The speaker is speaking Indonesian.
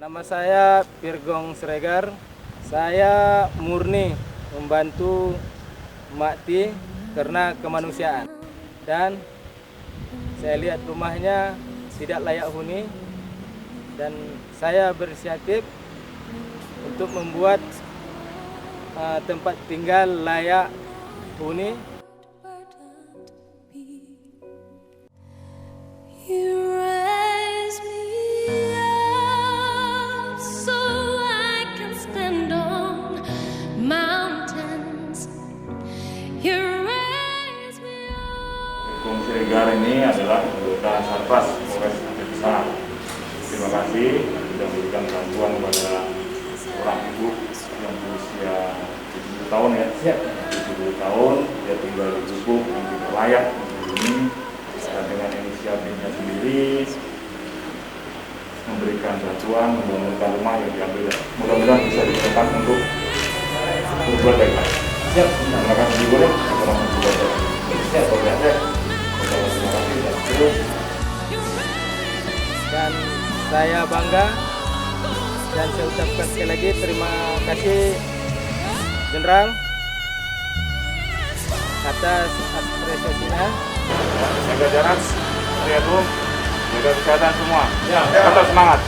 Nama saya Pirgong Sregar. Saya murni membantu Makti karena kemanusiaan. Dan saya lihat rumahnya tidak layak huni. Dan saya berinisiatif untuk membuat tempat tinggal layak huni. Pirgong Sregar ini adalah anggota Satpas Polres Aceh Besar. Terima kasih sudah memberikan bantuan kepada orang ibu yang berusia 70 tahun ya. 70 tahun, dia tinggal di gubuk yang tidak layak untuk ini. Dan dengan inisiatifnya sendiri memberikan bantuan, membangunkan rumah yang diambil. Mudah-mudahan bisa digunakan untuk berbuat baik. Siap. Terima kasih juga ya. Siap, terima kasih. Dan saya bangga dan saya ucapkan sekali lagi terima kasih Jenderal atas apresiasinya. Jaga jarak, hati-hati, jaga kesehatan semua. Tetap semangat.